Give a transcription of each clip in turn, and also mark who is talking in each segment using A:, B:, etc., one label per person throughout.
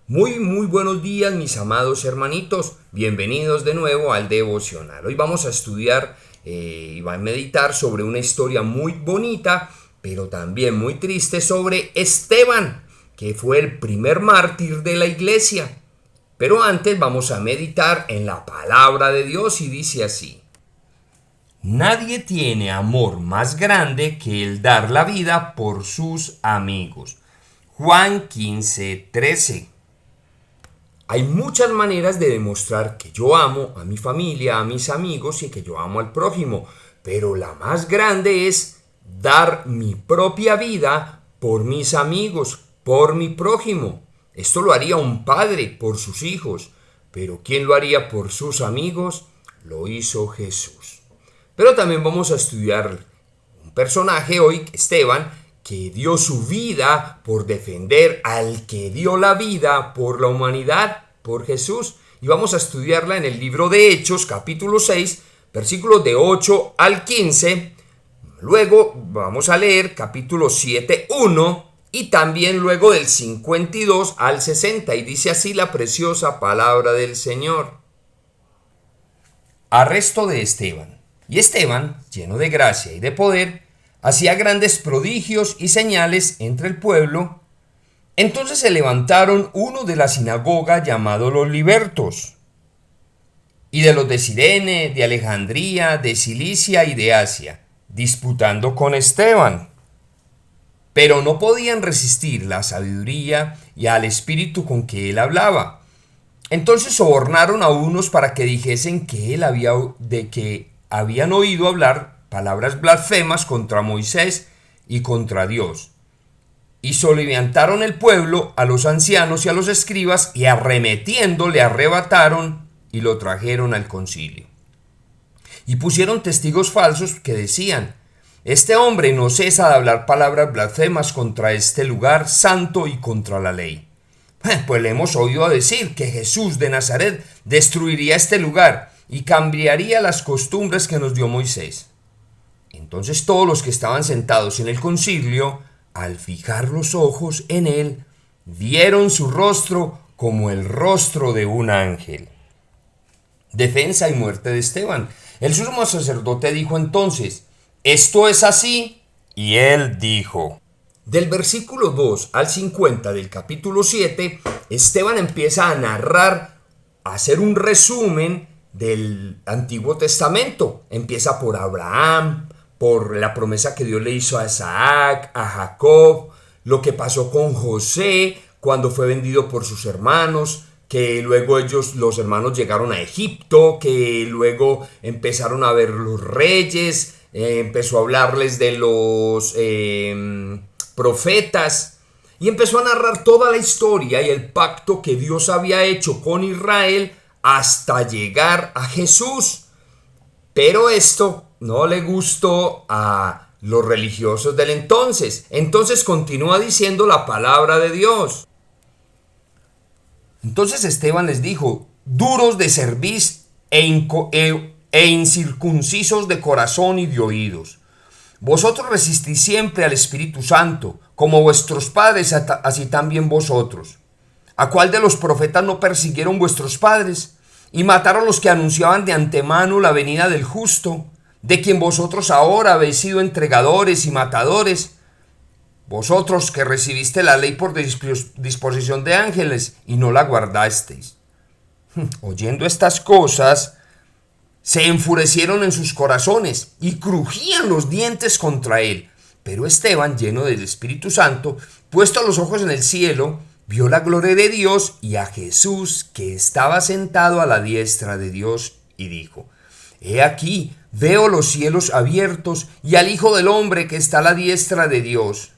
A: Muy buenos días, mis amados hermanitos. Bienvenidos de nuevo al devocional. Hoy vamos a estudiar y a meditar sobre una historia muy bonita, pero también muy triste, sobre Esteban, que fue el primer mártir de la iglesia. Pero antes vamos a meditar en la palabra de Dios y dice así: Nadie tiene amor más grande que el dar la vida por sus amigos. Juan 15:13. Hay muchas maneras de demostrar que yo amo a mi familia, a mis amigos y que yo amo al prójimo, pero la más grande es dar mi propia vida por mis amigos, por mi prójimo. Esto lo haría un padre por sus hijos, pero ¿quién lo haría por sus amigos? Lo hizo Jesús. Pero también vamos a estudiar un personaje hoy, Esteban, que dio su vida por defender al que dio la vida por la humanidad, por Jesús. Y vamos a estudiarla en el libro de Hechos, capítulo 6, versículos de 8 al 15. Luego vamos a leer capítulo 7, 1 y también luego del 52 al 60. Y dice así la preciosa palabra del Señor. Arresto de Esteban. Y Esteban, lleno de gracia y de poder, hacía grandes prodigios y señales entre el pueblo. Entonces se levantaron uno de la sinagoga llamado los libertos, y de los de Cirene, de Alejandría, de Cilicia y de Asia, disputando con Esteban. Pero no podían resistir la sabiduría y al espíritu con que él hablaba. Entonces sobornaron a unos para que dijesen que habían oído hablar palabras blasfemas contra Moisés y contra Dios. Y soliviantaron el pueblo a los ancianos y a los escribas, y arremetiendo le arrebataron y lo trajeron al concilio. Y pusieron testigos falsos que decían: este hombre no cesa de hablar palabras blasfemas contra este lugar santo y contra la ley. Pues le hemos oído decir que Jesús de Nazaret destruiría este lugar y cambiaría las costumbres que nos dio Moisés. Entonces todos los que estaban sentados en el concilio, al fijar los ojos en él, vieron su rostro como el rostro de un ángel. Defensa y muerte de Esteban. El sumo sacerdote dijo entonces: ¿esto es así? Y él dijo. Del versículo 2 al 50 del capítulo 7, Esteban empieza a narrar, a hacer un resumen del Antiguo Testamento. Empieza por Abraham, por la promesa que Dios le hizo a Isaac, a Jacob, lo que pasó con José cuando fue vendido por sus hermanos, que luego los hermanos llegaron a Egipto, que luego empezaron a ver los reyes, empezó a hablarles de los profetas, y empezó a narrar toda la historia y el pacto que Dios había hecho con Israel hasta llegar a Jesús. Pero esto no le gustó a los religiosos del entonces. Entonces continúa diciendo la palabra de Dios. Entonces Esteban les dijo: duros de cerviz e incircuncisos de corazón y de oídos. Vosotros resistís siempre al Espíritu Santo, como vuestros padres, así también vosotros. ¿A cuál de los profetas no persiguieron vuestros padres y mataron los que anunciaban de antemano la venida del justo, de quien vosotros ahora habéis sido entregadores y matadores? Vosotros que recibiste la ley por disposición de ángeles y no la guardasteis. Oyendo estas cosas, se enfurecieron en sus corazones y crujían los dientes contra él. Pero Esteban, lleno del Espíritu Santo, puesto los ojos en el cielo, vio la gloria de Dios y a Jesús que estaba sentado a la diestra de Dios, y dijo: he aquí, veo los cielos abiertos y al Hijo del Hombre que está a la diestra de Dios.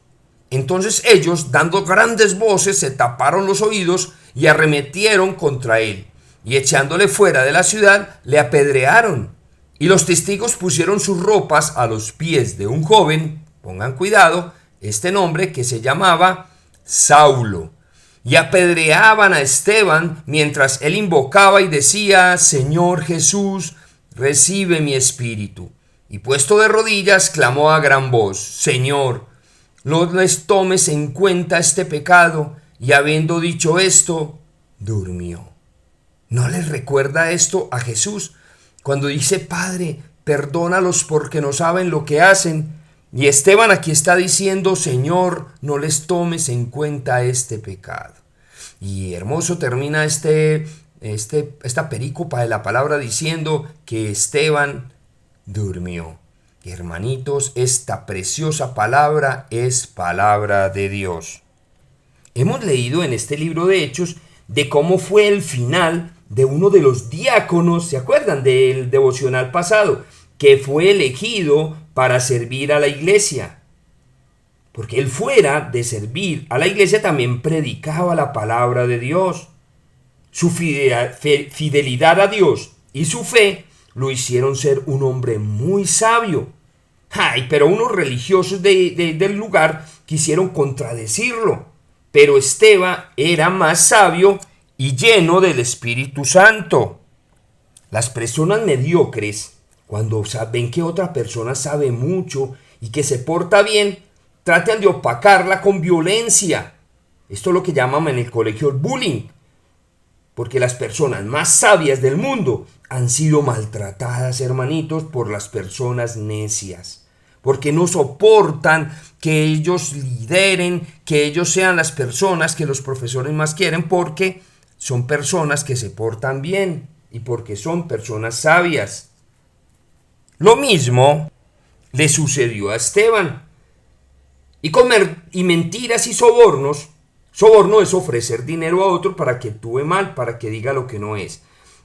A: Entonces ellos, dando grandes voces, se taparon los oídos y arremetieron contra él, y echándole fuera de la ciudad, le apedrearon. Y los testigos pusieron sus ropas a los pies de un joven, pongan cuidado, este nombre, que se llamaba Saulo, y apedreaban a Esteban mientras él invocaba y decía: Señor Jesús, recibe mi espíritu. Y puesto de rodillas, clamó a gran voz: Señor, no les tomes en cuenta este pecado. y habiendo dicho esto, durmió. ¿No les recuerda esto a Jesús cuando dice, Padre, perdónalos porque no saben lo que hacen? Y Esteban aquí está diciendo, Señor, no les tomes en cuenta este pecado. Y hermoso termina esta perícopa de la palabra diciendo que Esteban durmió. Y hermanitos, esta preciosa palabra es palabra de Dios. Hemos leído en este libro de Hechos de cómo fue el final de uno de los diáconos, ¿se acuerdan del devocional pasado? Que fue elegido para servir a la iglesia. Porque él fuera de servir a la iglesia también predicaba la palabra de Dios. Su fidelidad a Dios y su fe lo hicieron ser un hombre muy sabio. Ay, pero unos religiosos del lugar quisieron contradecirlo. Pero Esteban era más sabio y lleno del Espíritu Santo. Las personas mediocres, cuando ven que otra persona sabe mucho y que se porta bien, tratan de opacarla con violencia. Esto es lo que llaman en el colegio el bullying. Porque las personas más sabias del mundo han sido maltratadas, hermanitos, por las personas necias. Porque no soportan que ellos lideren, que ellos sean las personas que los profesores más quieren, porque son personas que se portan bien y porque son personas sabias. Lo mismo le sucedió a Esteban. Y mentiras y sobornos. Soborno es ofrecer dinero a otro para que actúe mal, para que diga lo que no es.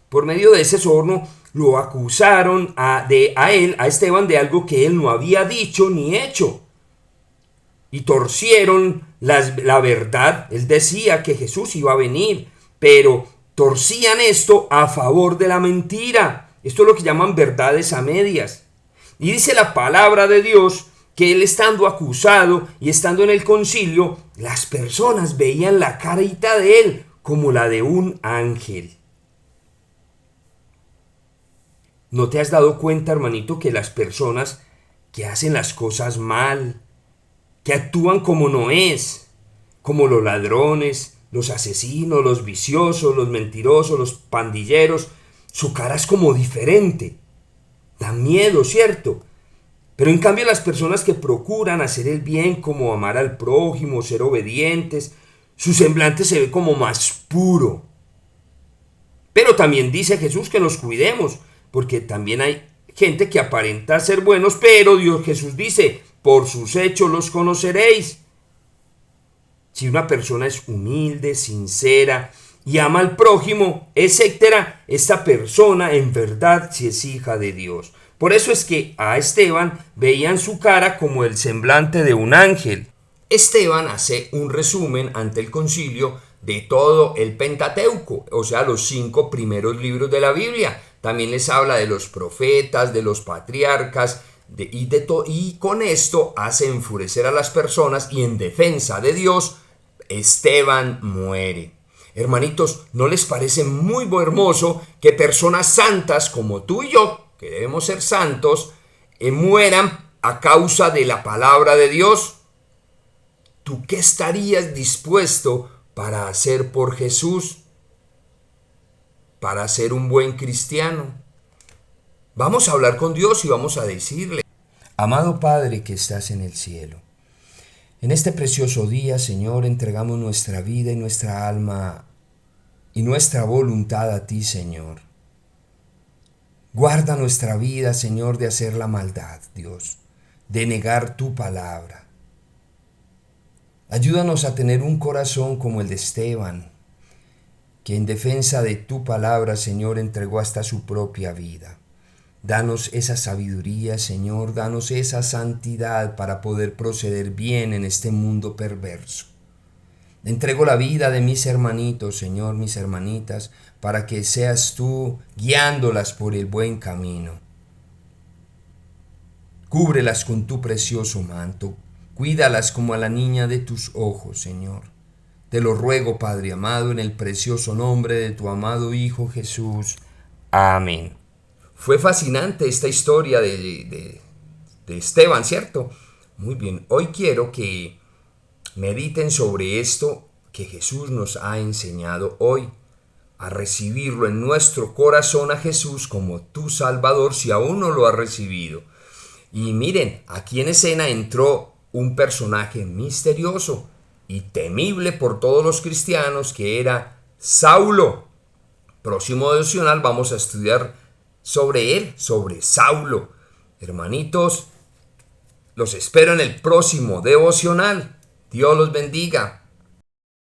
A: Por medio de ese soborno lo acusaron a Esteban, de algo que él no había dicho ni hecho. Y torcieron la verdad. Él decía que Jesús iba a venir, pero torcían esto a favor de la mentira. Esto es lo que llaman verdades a medias. Y dice la palabra de Dios que él, estando acusado y estando en el concilio, las personas veían la carita de él como la de un ángel. ¿No te has dado cuenta, hermanito, que las personas que hacen las cosas mal, que actúan como no es, como los ladrones, los asesinos, los viciosos, los mentirosos, los pandilleros, su cara es como diferente? Da miedo, ¿cierto? Pero en cambio las personas que procuran hacer el bien, como amar al prójimo, ser obedientes, su semblante se ve como más puro. Pero también dice Jesús que nos cuidemos, porque también hay gente que aparenta ser buenos, pero Jesús dice, por sus hechos los conoceréis. Si una persona es humilde, sincera y ama al prójimo, etcétera, esta persona en verdad sí es hija de Dios. Por eso es que a Esteban veían su cara como el semblante de un ángel. Esteban hace un resumen ante el concilio de todo el Pentateuco, o sea, los 5 primeros libros de la Biblia. También les habla de los profetas, de los patriarcas, y con esto hace enfurecer a las personas, y en defensa de Dios, Esteban muere. Hermanitos, ¿no les parece muy hermoso que personas santas como tú y yo, que debemos ser santos, mueran a causa de la palabra de Dios? ¿Tú qué estarías dispuesto para hacer por Jesús? Para ser un buen cristiano. Vamos a hablar con Dios y vamos a decirle: amado Padre que estás en el cielo, en este precioso día, Señor, entregamos nuestra vida y nuestra alma y nuestra voluntad a ti, Señor. Guarda nuestra vida, Señor, de hacer la maldad, Dios, de negar tu palabra. Ayúdanos a tener un corazón como el de Esteban, que en defensa de tu palabra, Señor, entregó hasta su propia vida. Danos esa sabiduría, Señor, danos esa santidad para poder proceder bien en este mundo perverso. Entrego la vida de mis hermanitos, Señor, mis hermanitas, para que seas tú guiándolas por el buen camino. Cúbrelas con tu precioso manto, cuídalas como a la niña de tus ojos, Señor. Te lo ruego, Padre amado, en el precioso nombre de tu amado Hijo Jesús. Amén. Fue fascinante esta historia de Esteban, ¿cierto? Muy bien, hoy quiero que mediten sobre esto que Jesús nos ha enseñado hoy, a recibirlo en nuestro corazón a Jesús como tu Salvador si aún no lo has recibido. Y miren, aquí en escena entró un personaje misterioso y temible por todos los cristianos, que era Saulo. Próximo devocional vamos a estudiar sobre él, sobre Saulo. Hermanitos, los espero en el próximo devocional. Dios los bendiga.